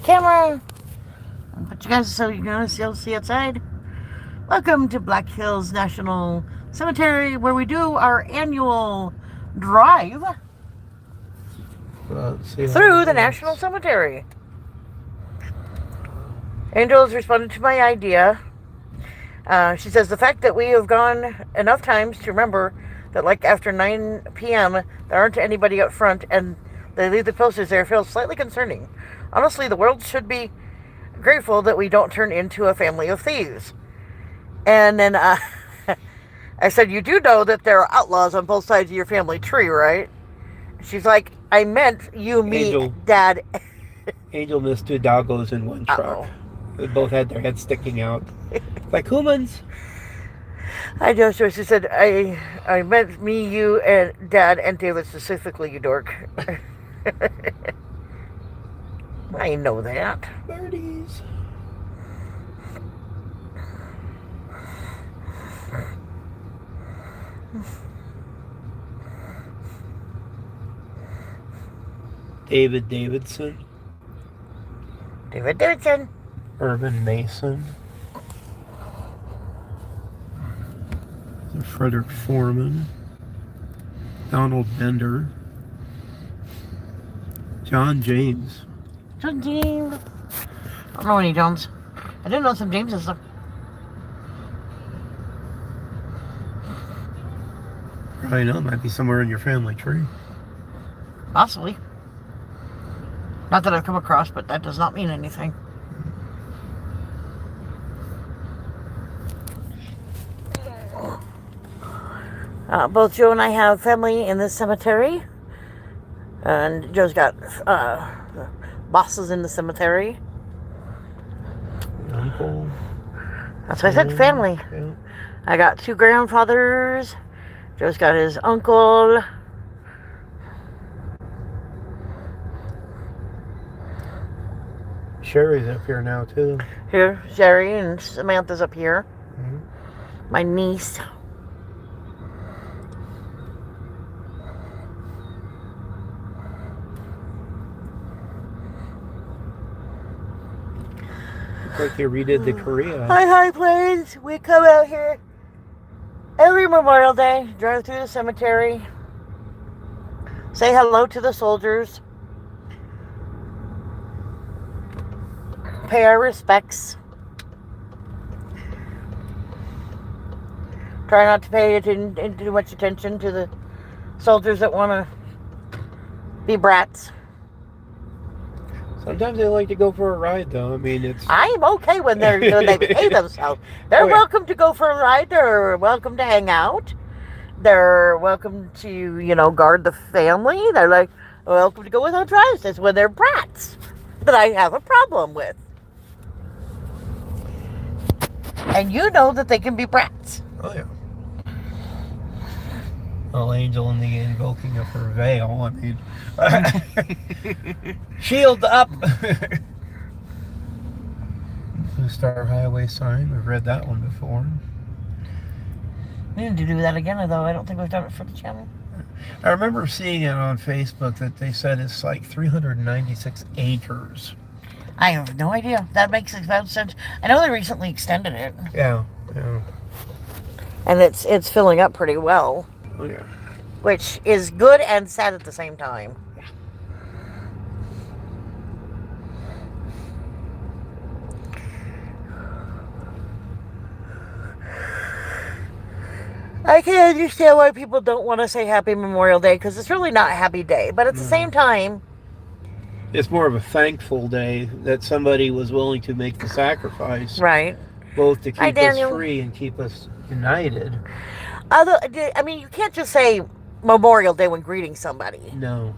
camera. But you guys, so you can see outside. Welcome to Black Hills National Cemetery, where we do our annual drive through the National Cemetery. Angel has responded to my idea. She says the fact that we have gone enough times to remember that, like, after 9 p.m., there aren't anybody up front and they leave the posters there feels slightly concerning. Honestly, the world should be grateful that we don't turn into a family of thieves. And then I said, you do know that there are outlaws on both sides of your family tree, right? She's like, I meant you, me, Angel. Dad. Angel missed two doggos in one truck. Uh-oh. They both had their heads sticking out. Like humans. I just, she said, I meant me, you, and Dad, and David specifically, you dork. I know that. Birdies. David Davidson. David Davidson. Irvin Mason. Frederick Foreman. Donald Bender. John James. John James. I don't know any Jones. I didn't know some Jameses though. Probably not. Might be somewhere in your family tree. Possibly. Not that I've come across, but that does not mean anything. Both Joe and I have family in this cemetery. And Joe's got bosses in the cemetery. Uncle. That's why I said family. Yeah. I got two grandfathers. Joe's got his uncle. Sherry's up here now too. Here, Sherry and Samantha's up here. Mm-hmm. My niece. Looks like you redid the Korea. Hi, High Plains. We come out here every Memorial Day, drive through the cemetery, say hello to the soldiers, pay our respects, try not to pay too much attention to the soldiers that want to be brats. Sometimes they like to go for a ride, though. I mean, it's... I'm okay when they pay themselves. They're welcome to go for a ride. They're welcome to hang out. They're welcome to, guard the family. They're like, welcome to go without drives. That's when they're brats that I have a problem with. And you know that they can be brats. Oh, yeah. Little Angel in the invoking of her veil. I mean, shield up. Blue Star Highway sign. We've read that one before. We need to do that again, though. I don't think we've done it for the channel. I remember seeing it on Facebook that they said it's like 396 acres. I have no idea. That makes about sense. I know they recently extended it. Yeah. And it's filling up pretty well. Oh, yeah. Which is good and sad at the same time. Yeah. I can understand why people don't want to say Happy Memorial Day, because it's really not a happy day. But at the same time... It's more of a thankful day that somebody was willing to make the sacrifice. Right. Both to keep us free and keep us united. Although, I mean, you can't just say Memorial Day when greeting somebody. No.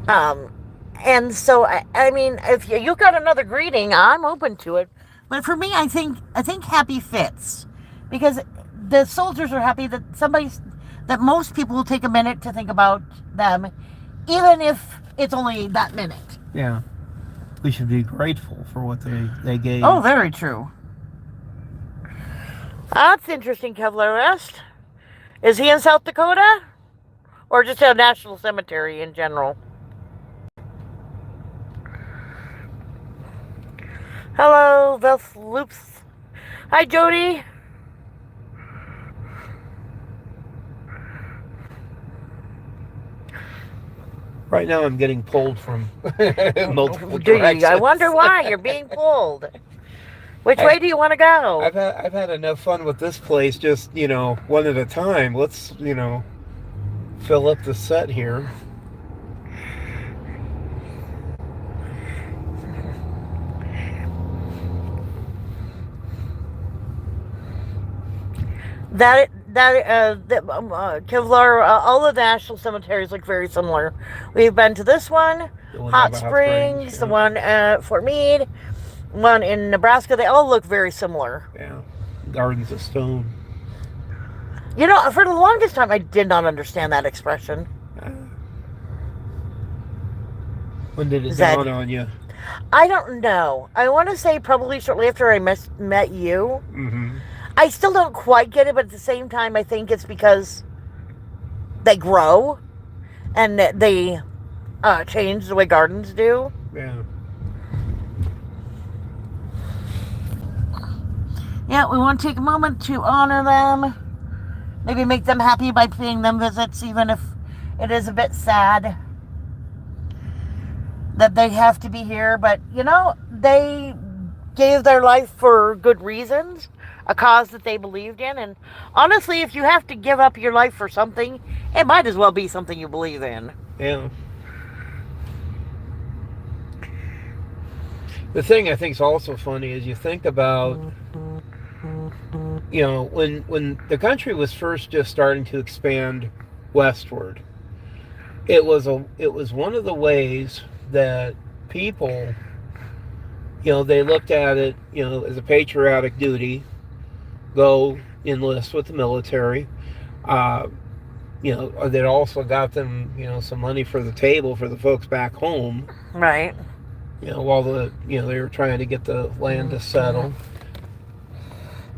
And so, I mean, if you got another greeting, I'm open to it. But for me, I think happy fits. Because the soldiers are happy that most people will take a minute to think about them, even if it's only that minute. Yeah. We should be grateful for what they gave. Oh, very true. That's interesting, Kevlar West. Is he in South Dakota? Or just a national cemetery in general? Hello, Beth Loops. Hi, Jody. Right now I'm getting pulled from multiple Do you? directions. I wonder why you're being pulled. Which way do you want to go? I've had enough fun with this place, just, one at a time. Let's, fill up the set here. Kevlar, all of the national cemeteries look very similar. We've been to this one, Hot Springs, the one at Fort Meade, one in Nebraska. They all look very similar. Yeah, Gardens of Stone. For the longest time, I did not understand that expression. When did it dawn on you? I don't know. I want to say probably shortly after I met you. Mm-hmm. I still don't quite get it, but at the same time, I think it's because they grow and they change the way gardens do. Yeah. Yeah, we want to take a moment to honor them. Maybe make them happy by paying them visits, even if it is a bit sad that they have to be here. But, they gave their life for good reasons, a cause that they believed in. And honestly, if you have to give up your life for something, it might as well be something you believe in. Yeah. The thing I think is also funny is you think about, when the country was first just starting to expand westward, it was one of the ways that people, they looked at it, as a patriotic duty, go enlist with the military. That also got them, some money for the table for the folks back home. Right. While they were trying to get the land to settle.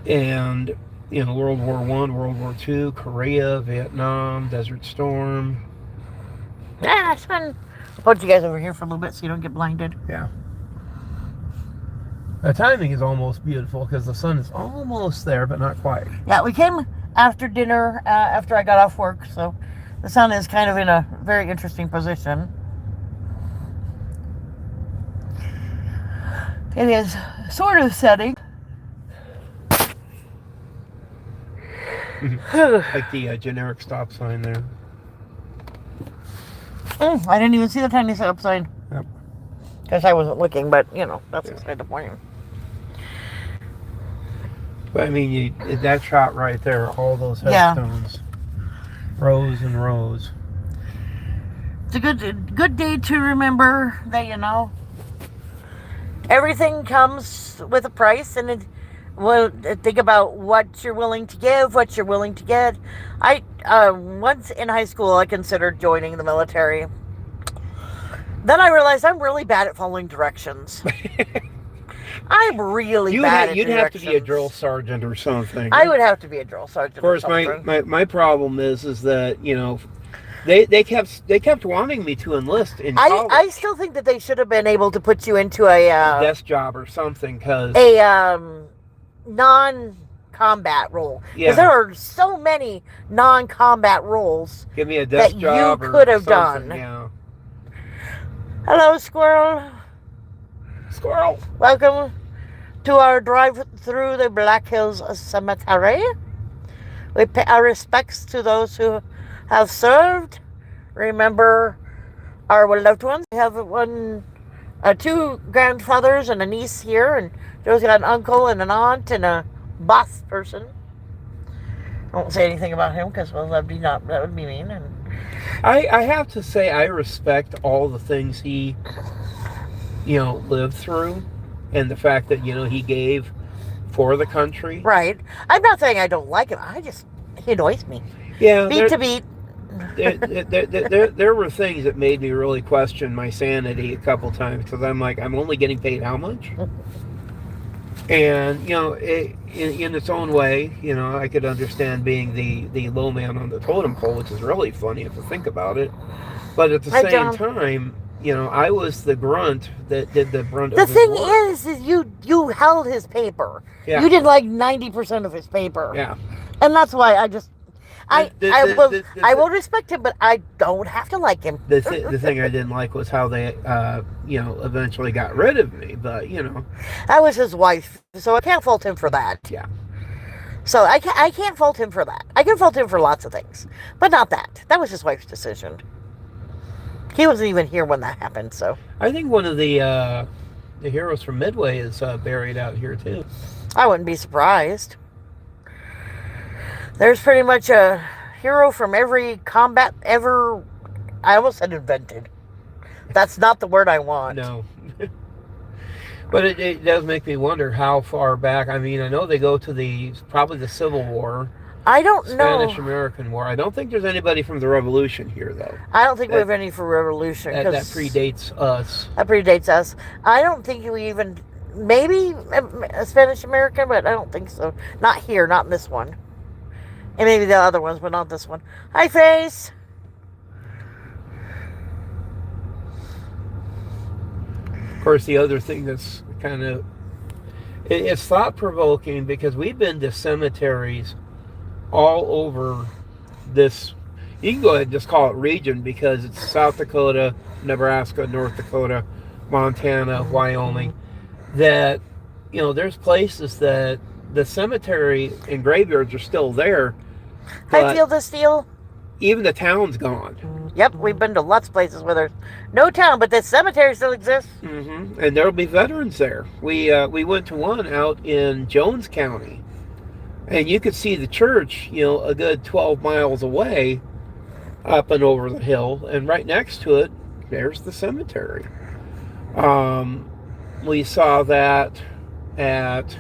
And, World War I, World War II, Korea, Vietnam, Desert Storm. Yeah, that's fun. I'll put you guys over here for a little bit so you don't get blinded. Yeah. The timing is almost beautiful because the sun is almost there, but not quite. Yeah, we came after dinner, after I got off work, so the sun is kind of in a very interesting position. It is sort of setting. Like the generic stop sign there. I didn't even see the tiny stop sign. Yep. Because I wasn't looking, but, that's beside the point. But, I mean, that shot right there, all those headstones. Rows and rows. It's a good day to remember that, everything comes with a price, and think about what you're willing to give, what you're willing to get. Once in high school, I considered joining the military. Then I realized I'm really bad at following directions. I'm really bad at directions. You'd have to be a drill sergeant or something. I would have to be a drill sergeant. Of course, my problem is that, they kept wanting me to enlist in college. I still think that they should have been able to put you into a desk job or something, because non-combat role. Because there are so many non-combat roles. Give me a desk job you could have done. Yeah. Hello, Squirrel. Squirrel. Welcome to our drive through the Black Hills Cemetery. We pay our respects to those who have served. Remember our loved ones. We have two grandfathers and a niece here, and Joe's got an uncle and an aunt and a boss person. I won't say anything about him because that would be mean. And I have to say I respect all the things he, lived through, and the fact that he gave for the country. Right. I'm not saying I don't like him. He annoys me. Yeah. Beat to beat. There were things that made me really question my sanity a couple times, because I'm like, I'm only getting paid how much? And in its own way, I could understand being the low man on the totem pole, which is really funny if you think about it. But at the same time, I was the grunt that did the brunt The of his thing work. is you held his paper. Yeah. You did like 90% of his paper. Yeah. And that's why I just I The will respect him, but I don't have to like him. the thing I didn't like was how they eventually got rid of me. But I was his wife, so I can't fault him for that. yeah. So I can't fault him for that. I can fault him for lots of things, but not that. That was his wife's decision. He wasn't even here when that happened, so I think one of the heroes from Midway is buried out here too. I wouldn't be surprised. There's pretty much a hero from every combat ever. I almost said invented. That's not the word I want. No. But it does make me wonder how far back. I mean, I know they go to probably the Civil War, I don't know. Spanish-American War. I don't think there's anybody from the Revolution here, though. I don't think we have any for Revolution. That predates us. That predates us. I don't think we even... Maybe a Spanish-American, but I don't think so. Not here, not in this one. And maybe the other ones, but not this one. Hi, Face! Of course, the other thing that's kind of... It's thought-provoking because we've been to cemeteries all over this... You can go ahead and just call it region because it's South Dakota, Nebraska, North Dakota, Montana, Wyoming. That, there's places that the cemetery and graveyards are still there. I feel this deal. Even the town's gone. Yep, we've been to lots of places where there's no town, but the cemetery still exists. Mm-hmm. And there'll be veterans there. We went to one out in Jones County, and you could see the church, a good 12 miles away, up and over the hill, and right next to it, there's the cemetery. We saw that at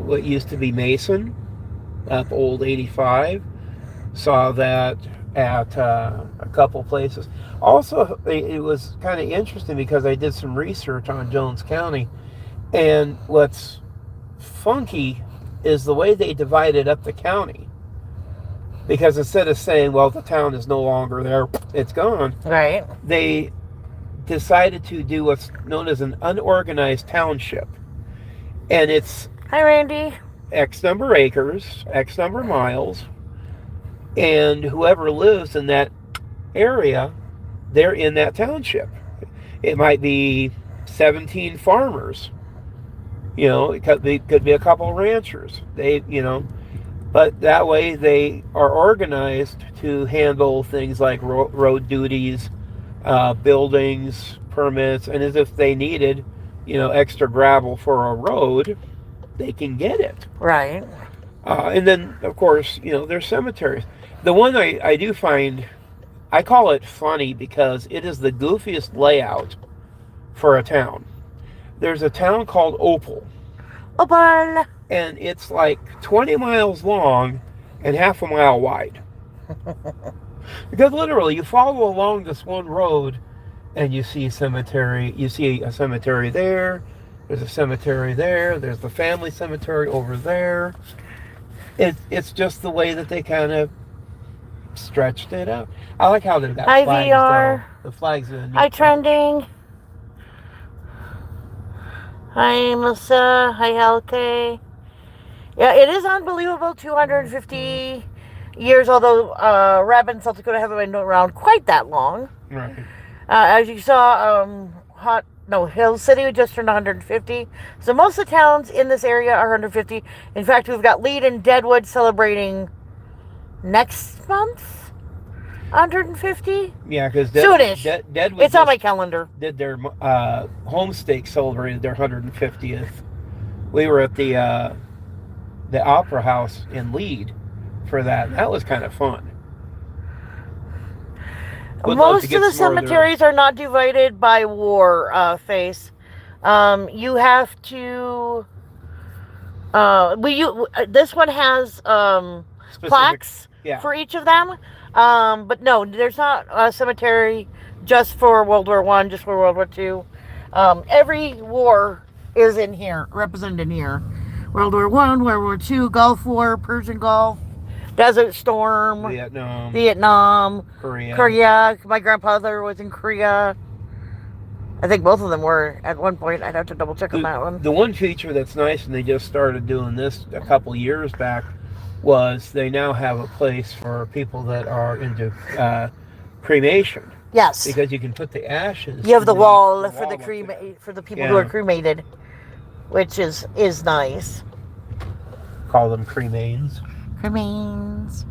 what used to be Mason, up Old 85. Saw that at a couple places. Also, it was kind of interesting because I did some research on Jones County, and what's funky is the way they divided up the county. Because instead of saying, well, the town is no longer there, it's gone, Right. they decided to do what's known as an unorganized township. And it's Hi, Randy. X number acres, X number miles, and whoever lives in that area, they're in that township. It might be 17 farmers. It could be a couple ranchers. But that way they are organized to handle things like road duties, buildings, permits, and as if they needed, extra gravel for a road, they can get it. Right. And then, of course, there's cemeteries. The one I do find, I call it funny because it is the goofiest layout for a town. There's a town called Opal. Opal. And it's like 20 miles long and half a mile wide. Because literally, you follow along this one road and you see a cemetery. You see a cemetery there. There's a cemetery there. There's the family cemetery over there. It's just the way that they kind of stretched it out. I like how they've got Hi, flags. VR. The flags are neat. Hi, Trending. Hi, Melissa. Hi, Helke. Yeah, it is unbelievable. 250 years, although Rabin, South Dakota haven't been around quite that long. Right. As you saw, Hill City just turned 150. So most of the towns in this area are 150. In fact, we've got Lead and Deadwood celebrating next month 150. Yeah, because Soonish. Deadwood It's on my calendar. did their homestake celebrated their 150th. We were at the Opera House in Lead for that. That was kind of fun. Most of the cemeteries are not divided by war, Face. You have to... this one has plaques for each of them. But no, there's not a cemetery just for World War I, just for World War II. Every war is in here, represented in here. World War I, World War II, Gulf War, Persian Gulf, Desert Storm, Vietnam, Korea. My grandfather was in Korea. I think both of them were at one point. I'd have to double check on that one. The one feature that's nice, and they just started doing this a couple years back, was they now have a place for people that are into cremation. Yes. Because you can put the ashes. You have the wall for wall for the people who are cremated, which is nice. Call them cremains. Cremains.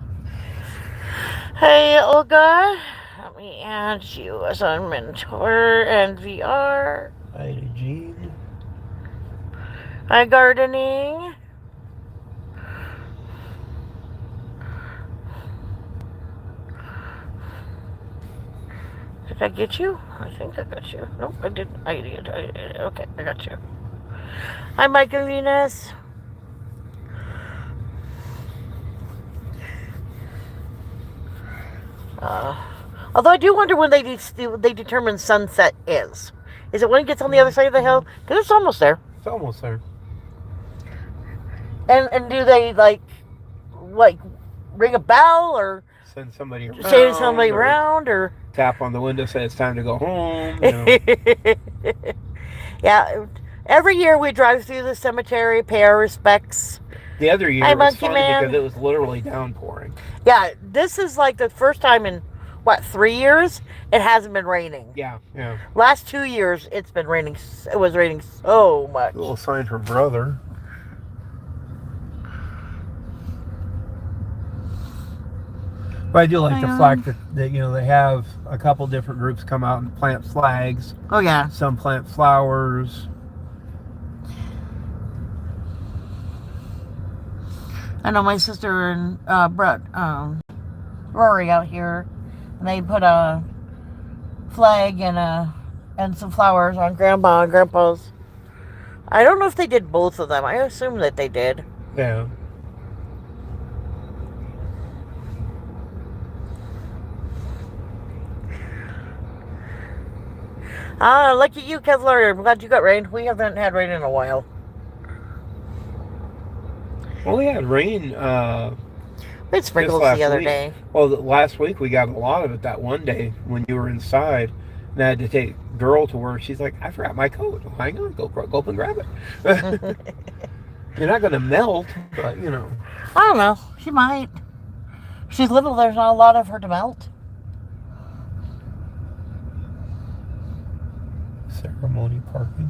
Hey, Olga. Let me add you as a mentor and VR. Hi, Jean. Hi, gardening. Did I get you? I think I got you. Nope, I didn't. I did. Okay, I got you. Hi, Michael Venus. Although I do wonder when they determine sunset is. Is it when it gets on the other side of the hill? Because it's almost there. It's almost there. And do they like ring a bell or send somebody around? Say to somebody around or tap on the window, say it's time to go home. You know. Yeah. Every year we drive through the cemetery, pay our respects. The other year Hi, it was Monkey funny Man. because it was literally downpouring. Yeah, this is like the first time in 3 years it hasn't been raining. Yeah. Last 2 years it's been raining. It was raining so much. A little sign her brother. But I do like the fact that they have a couple different groups come out and plant flags. Oh yeah. Some plant flowers. I know my sister and Brett, Rory out here, and they put a flag and some flowers on Grandma and Grandpa's. I don't know if they did both of them. I assume that they did. Yeah. Lucky you, Kevlar. I'm glad you got rain. We haven't had rain in a while. Well, we had rain. We had sprinkles the other day. Well, last week we got a lot of it that one day when you were inside. And I had to take girl to work. She's like, I forgot my coat. Well, hang on, go up and grab it. You're not going to melt, but I don't know. She might. She's little. There's not a lot of her to melt. Ceremony parking.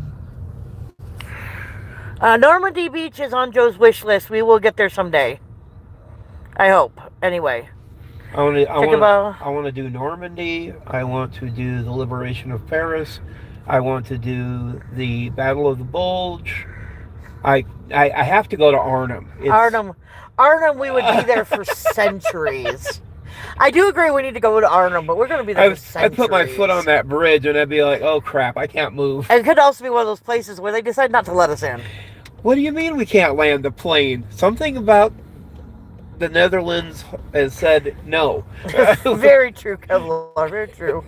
Normandy Beach is on Joe's wish list. We will get there someday. I hope. Anyway. I want to do Normandy. I want to do the liberation of Paris. I want to do the Battle of the Bulge. I have to go to Arnhem. Arnhem, we would be there for centuries. I do agree we need to go to Arnhem, but we're going to be there for centuries. I put my foot on that bridge and I'd be like, oh crap, I can't move. And it could also be one of those places where they decide not to let us in. What do you mean we can't land the plane? Something about the Netherlands has said no. Very true, Kevlar. Very true.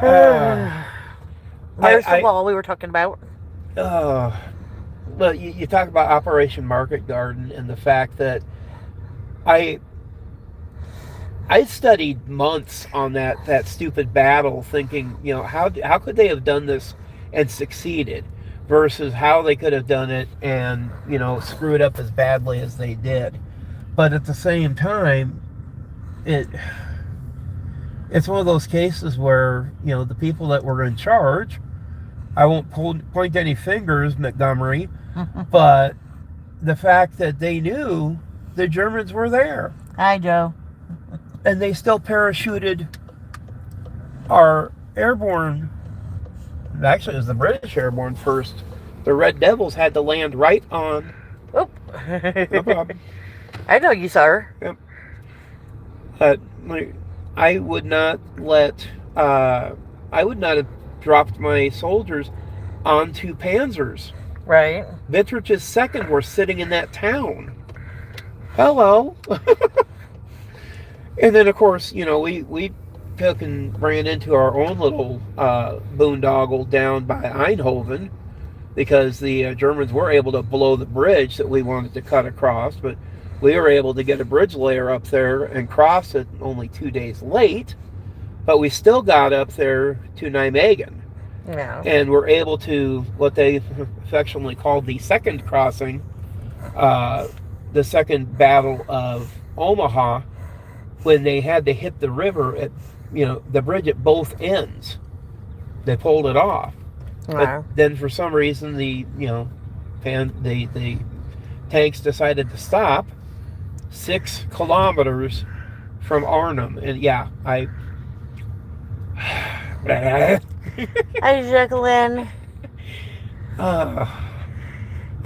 There's the wall we were talking about. But you talk about Operation Market Garden and the fact that I studied months on that stupid battle, thinking, how could they have done this and succeeded, versus how they could have done it and screw it up as badly as they did. But at the same time, it's one of those cases where the people that were in charge, I won't point any fingers, Montgomery, but the fact that they knew the Germans were there. Hi, Joe. And they still parachuted our airborne. Actually, it was the British airborne first. The Red Devils had to land right on. Oh, no problem. I know you, sir. Yep. But I would not let. I would not have dropped my soldiers onto Panzers. Right. Vittrich's second were sitting in that town. Hello. And then, of course, we took and ran into our own little boondoggle down by Eindhoven, because the Germans were able to blow the bridge that we wanted to cut across, but we were able to get a bridge layer up there and cross it only 2 days late, but we still got up there to Nijmegen. Yeah. and were able to, what they affectionately called the second crossing, the second Battle of Omaha, when they had to hit the river at, the bridge at both ends. They pulled it off. Yeah. But then for some reason the tanks decided to stop 6 kilometers from Arnhem. And yeah, Hi, Jacqueline. yeah,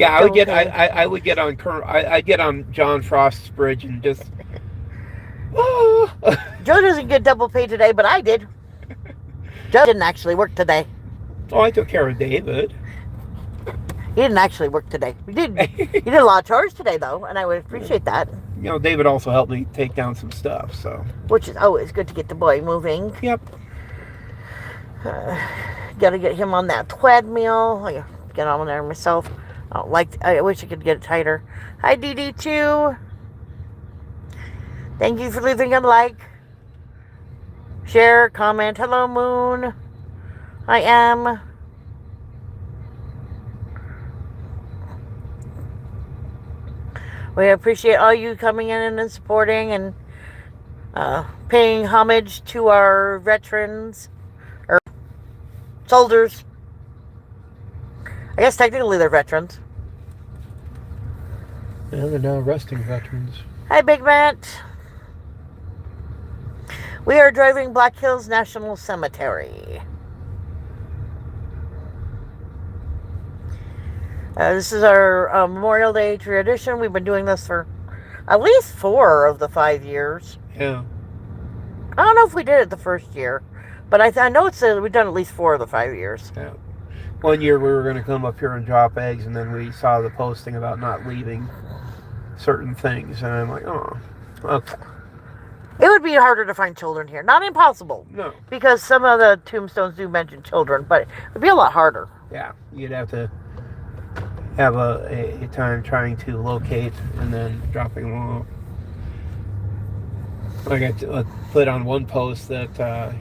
I would get Okay. I would get on I'd get on John Frost's bridge and just Joe doesn't get double pay today, but I did. Joe didn't actually work today. Oh, I took care of David. He didn't actually work today. He did a lot of chores today, though, and I would appreciate that. David also helped me take down some stuff, so. Which is always good to get the boy moving. Yep. Gotta get him on that treadmill. I get on there myself. I wish I could get it tighter. Hi, DD2. Thank you for leaving a like, share, comment. Hello, Moon. I am. We appreciate all you coming in and supporting and paying homage to our veterans or soldiers. I guess technically they're veterans. Yeah, they're now resting veterans. Hi, Big Matt. We are driving Black Hills National Cemetery. This is our Memorial Day tradition. We've been doing this for at least 4 of the 5 years. Yeah. I don't know if we did it the first year, but I know we've done at least 4 of the 5 years. Yeah. One year we were going to come up here and drop eggs, and then we saw the posting about not leaving certain things, and I'm like, oh, okay. It would be harder to find children here. Not impossible. No. Because some of the tombstones do mention children, but it would be a lot harder. Yeah, you'd have to have a time trying to locate and then dropping them off. I got to put on one post that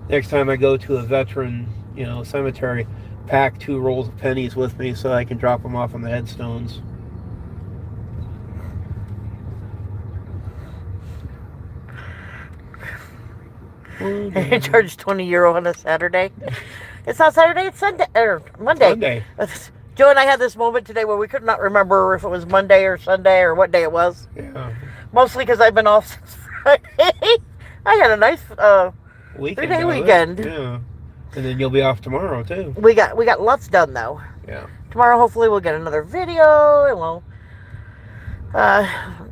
next time I go to a veteran, cemetery, pack 2 rolls of pennies with me so I can drop them off on the headstones. Charge €20 on a Saturday. It's not Saturday, it's Sunday or Monday. Sunday. Joe and I had this moment today where we could not remember if it was Monday or Sunday or what day it was. Yeah. Mostly because I've been off since Friday. I had a nice 3-day weekend. Yeah. And then you'll be off tomorrow too. We got lots done though. Yeah. Tomorrow hopefully we'll get another video and we'll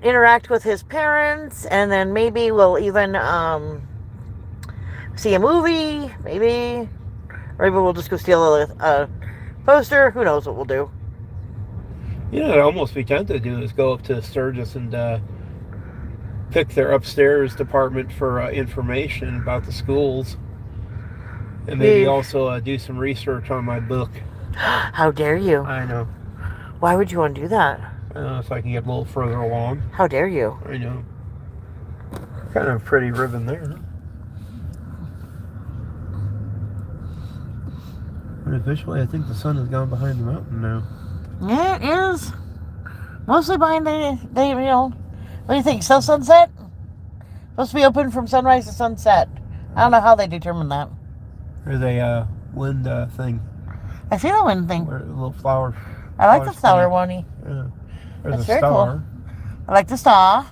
interact with his parents, and then maybe we'll even see a movie, maybe. Or maybe we'll just go steal a poster. Who knows what we'll do. I'd almost be tempted to do is go up to Sturgis and pick their upstairs department for information about the schools. And maybe also do some research on my book. How dare you? I know. Why would you want to do that? So I can get a little further along. How dare you? I know. Kind of a pretty ribbon there. But officially, I think the sun has gone behind the mountain now. Yeah, it is. Mostly behind what do you think, still sunset? Supposed to be open from sunrise to sunset. I don't know how they determine that. There's a wind thing. I see the wind thing. Where a little flower. I like the flower one. Yeah. There's That's a very star. cool. I like the star.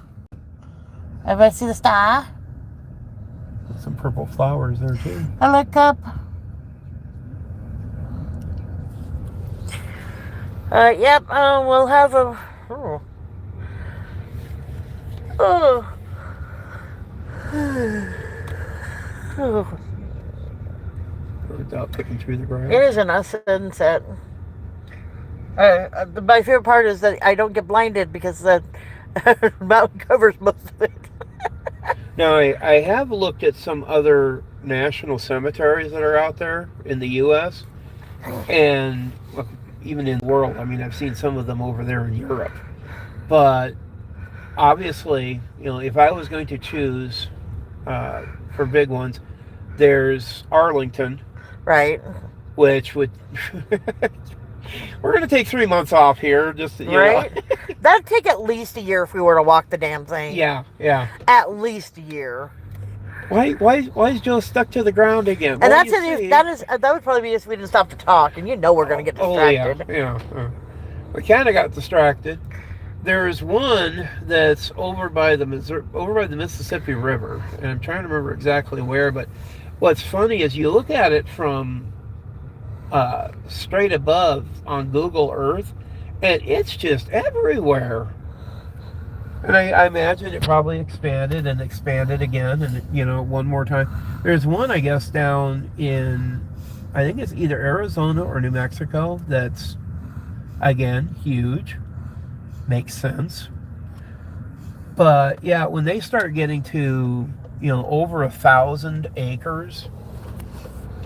Everybody see the star? Some purple flowers there too. I look up. Yep, we'll have a... Without picking through the grass. It is a sunset. My favorite part is that I don't get blinded because the mountain covers most of it. Now, I have looked at some other national cemeteries that are out there in the U.S. and even in the world. I mean, I've seen some of them over there in Europe. But obviously, if I was going to choose for big ones, there's Arlington. Right. which would we're going to take 3 months off here, just Right. That'd take at least a year if we were to walk the damn thing. Yeah, yeah. At least a year. Why is Joe stuck to the ground again? And Well, that's you it. see- That would probably be if we didn't stop to talk, and we're going to get distracted. yeah. We kind of got distracted. There's one that's over by the Mississippi River, and I'm trying to remember exactly where. But what's funny is you look at it from straight above on Google Earth, and it's just everywhere. And I imagine it probably expanded and expanded again, and one more time. There's one, I guess, down in, I think it's either Arizona or New Mexico. That's again huge. Makes sense. But yeah, when they start getting to over 1,000 acres,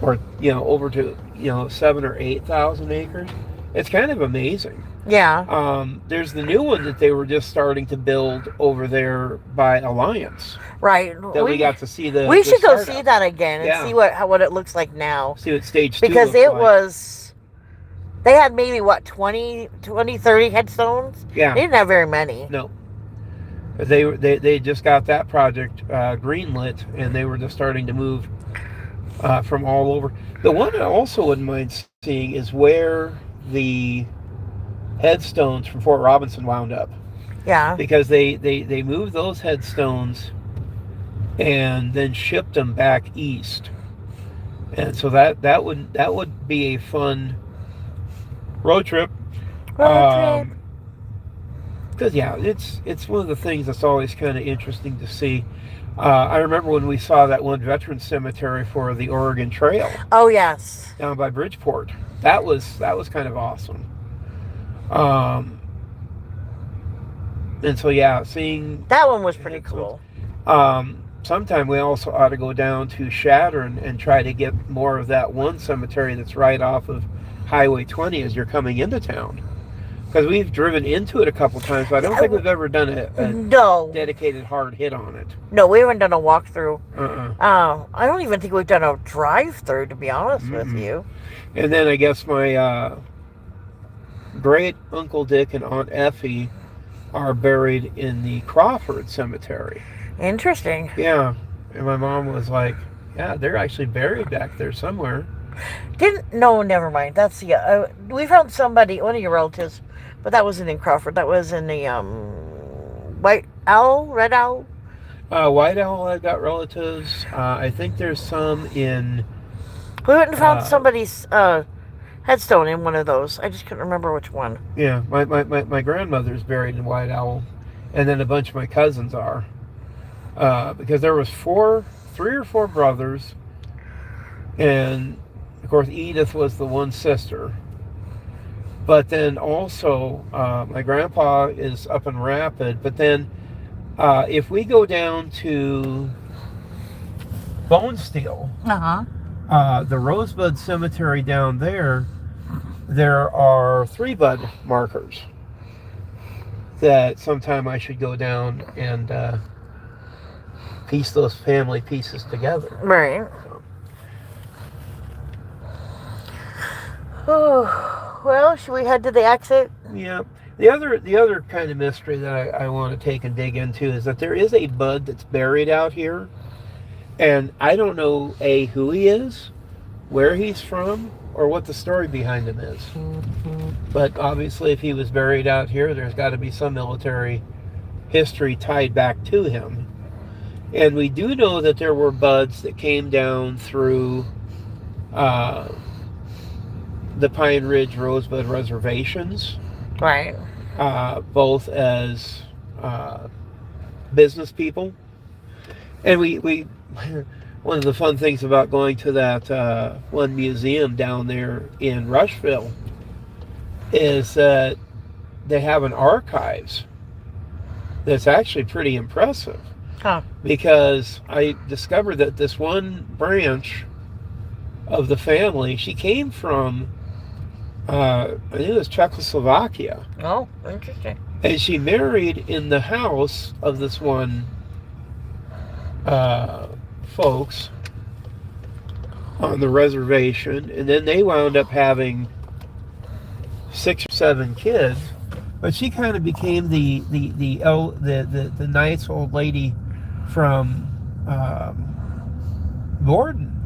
or over to 7,000 or 8,000 acres, it's kind of amazing. Yeah. There's the new one that they were just starting to build over there by Alliance. Right. That we got to see the. We should go startup. see that again and see what it looks like now. See what stage 2 because looks it like. was. They had maybe 20, 30 headstones. Yeah. They didn't have very many. No. They just got that project greenlit, and they were just starting to move from all over. The one I also wouldn't mind seeing is where the headstones from Fort Robinson wound up. Yeah. Because they moved those headstones and then shipped them back east. And so that would be a fun road trip. Because yeah, it's one of the things that's always kind of interesting to see. I remember when we saw that one veteran cemetery for the Oregon Trail. Oh yes. Down by Bridgeport. That was kind of awesome. And so yeah, seeing that one was pretty cool. Sometime we also ought to go down to Chadron and try to get more of that one cemetery that's right off of Highway 20 as you're coming into town. Because we've driven into it a couple times, but I don't think we've ever done a dedicated hard hit on it. No, we haven't done a walkthrough. Uh-uh. I don't even think we've done a drive-through, to be honest with you. And then I guess my great Uncle Dick and Aunt Effie are buried in the Crawford Cemetery. Interesting. Yeah. And my mom was like, yeah, they're actually buried back there somewhere. No, never mind. That's the, we found somebody, one of your relatives, but that wasn't in Crawford. That was in the, White Owl, Red Owl? White Owl, I've got relatives. I think there's some in... We went and found somebody's, headstone in one of those. I just couldn't remember which one. Yeah, my grandmother's buried in White Owl, and then a bunch of my cousins are. Because there was 3 or 4 brothers, and of course Edith was the one sister. But then also my grandpa is up in Rapid. But then if we go down to Bonesteel, the Rosebud Cemetery down there are 3 bud markers that sometime I should go down and piece those family pieces together. Right. Oh, well, should we head to the exit? Yeah. The other kind of mystery that I want to take and dig into is that there is a bud that's buried out here, and I don't know who he is, where he's from, or what the story behind him is. But obviously, if he was buried out here, there's got to be some military history tied back to him. And we do know that there were buds that came down through the Pine Ridge Rosebud reservations. Right. Both as business people. And we one of the fun things about going to that one museum down there in Rushville is that they have an archives that's actually pretty impressive. Huh. Because I discovered that this one branch of the family, she came from, I think it was Czechoslovakia. Oh, interesting. And she married in the house of this one folks on the reservation, and then they wound up having 6 or 7 kids. But she kind of became the nice old lady from Gordon,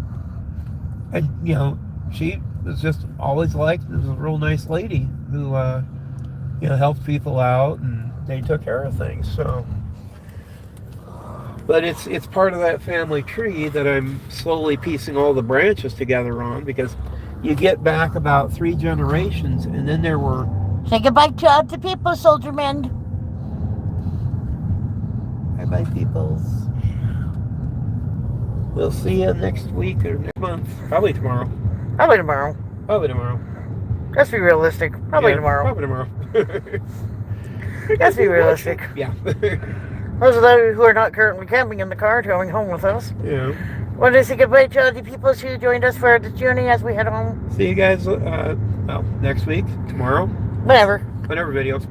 and she was just always liked. Was a real nice lady who helped people out, and they took care of things. So. But it's part of that family tree that I'm slowly piecing all the branches together on, because you get back about 3 generations, and then there were... Say goodbye to all the people, soldier men. Bye-bye, peoples. We'll see you next week or next month. Probably tomorrow. Probably tomorrow. Probably tomorrow. Let's be realistic. Probably tomorrow. Probably tomorrow. Let's be realistic. Yeah. Those of those who are not currently camping in the car going home with us. Yeah. Want to say goodbye to all the people who joined us for the journey as we head home. See you guys next week, tomorrow. Whenever. Whenever videos.